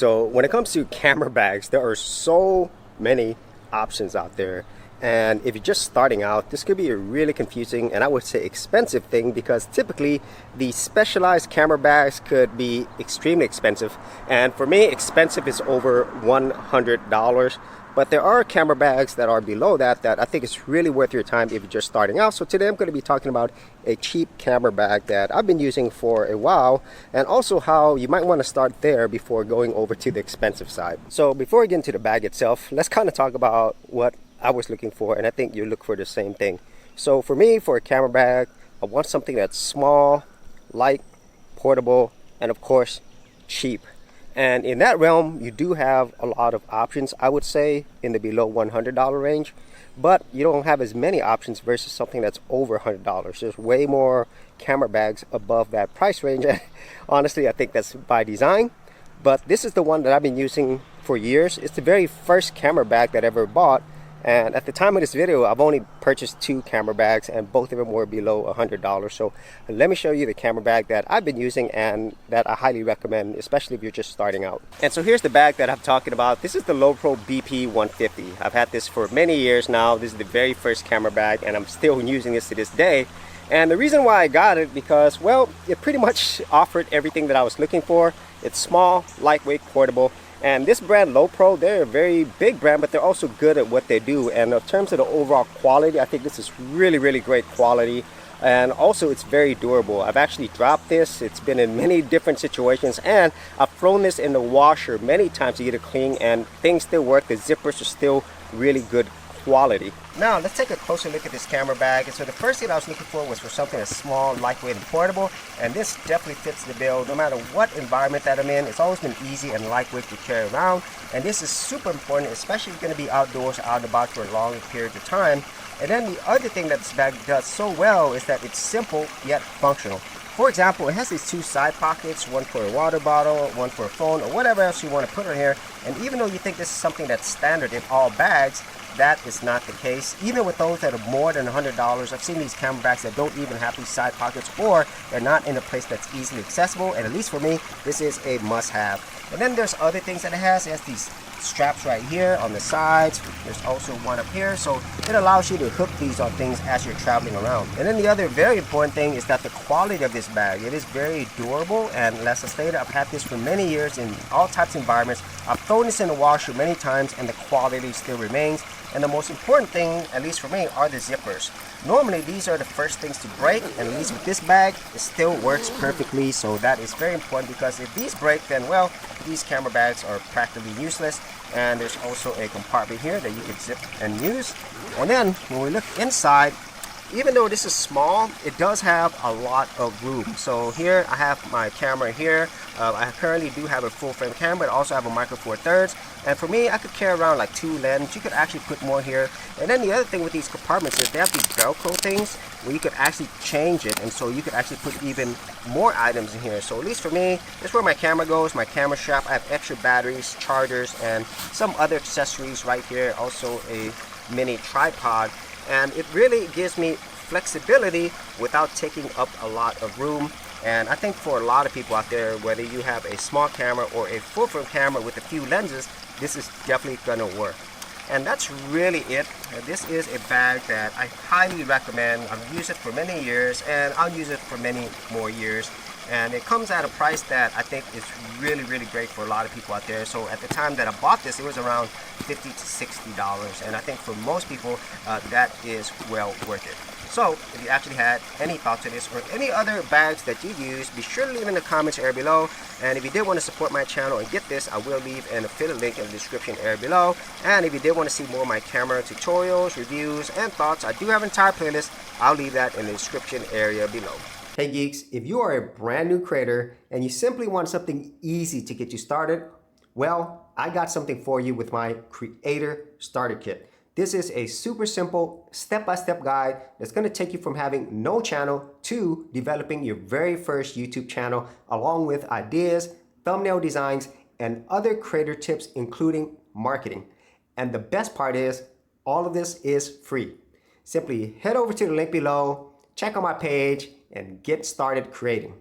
So when it comes to camera bags, there are so many options out there. And if you're just starting out, this could be a really confusing and I would say expensive thing, because typically the specialized camera bags could be extremely expensive. And for me, expensive is over $100. But there are camera bags that are below that I think is really worth your time if you're just starting out. So today I'm going to be talking about a cheap camera bag that I've been using for a while, and also how you might want to start there before going over to the expensive side. So before I get into the bag itself, let's kind of talk about what I was looking for, and I think you look for the same thing. So for me, for a camera bag, I want something that's small, light, portable, and of course cheap. And in that realm, you do have a lot of options, I would say, in the below $100 range. But you don't have as many options versus something that's over $100. There's way more camera bags above that price range. And honestly, I think that's by design. But this is the one that I've been using for years. It's the very first camera bag that I ever bought. And at the time of this video, I've only purchased 2 camera bags, and both of them were below $100. So let me show you the camera bag that I've been using and that I highly recommend, especially if you're just starting out. And so here's the bag that I'm talking about. This is the LowePro BP150. I've had this for many years now. This is the very first camera bag, and I'm still using this to this day. And the reason why I got it, because, well, it pretty much offered everything that I was looking for. It's small, lightweight, portable. And this brand, LowePro, they're a very big brand, but they're also good at what they do. And in terms of the overall quality, I think this is really, really great quality. And also, it's very durable. I've actually dropped this. It's been in many different situations, and I've thrown this in the washer many times to get it clean, and things still work. The zippers are still really good quality. Now let's take a closer look at this camera bag. And so the first thing I was looking for was for something that's small, lightweight, and portable, and this definitely fits the bill. No matter what environment that I'm in, it's always been easy and lightweight to carry around, and this is super important, especially if you're going to be outdoors, out and about for a long period of time. And then the other thing that this bag does so well is that it's simple yet functional. For example, it has these 2 side pockets, one for a water bottle, one for a phone, or whatever else you want to put in here. And even though you think this is something that's standard in all bags, that is not the case. Even with those that are more than $100, I've seen these camera bags that don't even have these side pockets, or they're not in a place that's easily accessible. And at least for me, this is a must-have. And then there's other things that it has. It has these straps right here on the sides. There's also one up here, so it allows you to hook these on things as you're traveling around. And then the other very important thing is that the quality of this bag, it is very durable. And as I stated, I've had this for many years in all types of environments. I've thrown this in the washer many times, and the quality still remains. And the most important thing, at least for me, are the zippers. Normally these are the first things to break, and at least with this bag, it still works perfectly. So that is very important, because if these break, then, well, these camera bags are practically useless. And there's also a compartment here that you can zip and use. And then when we look inside, even though this is small, it does have a lot of room. So here I have my camera here. I currently do have a full frame camera, but I also have a micro four thirds. And for me, I could carry around like 2 lenses. You could actually put more here. And then the other thing with these compartments is they have these Velcro things where you could actually change it. And so you could actually put even more items in here. So at least for me, this is where my camera goes, my camera strap. I have extra batteries, chargers, and some other accessories right here. Also a mini tripod. And it really gives me flexibility without taking up a lot of room. And I think for a lot of people out there, whether you have a small camera or a full frame camera with a few lenses, this is definitely gonna work. And that's really it. This is a bag that I highly recommend. I've used it for many years, and I'll use it for many more years. And it comes at a price that I think is really, really great for a lot of people out there. So at the time that I bought this, it was around $50 to $60. And I think for most people, that is well worth it. So if you actually had any thoughts on this or any other bags that you use, be sure to leave in the comments area below. And if you did want to support my channel and get this, I will leave an affiliate link in the description area below. And if you did want to see more of my camera tutorials, reviews, and thoughts, I do have an entire playlist. I'll leave that in the description area below. Hey geeks, if you are a brand new creator and you simply want something easy to get you started, well, I got something for you with my Creator Starter Kit. This is a super simple step-by-step guide that's going to take you from having no channel to developing your very first YouTube channel, along with ideas, thumbnail designs, and other creator tips, including marketing. And the best part is, all of this is free. Simply head over to the link below, check out my page, and get started creating.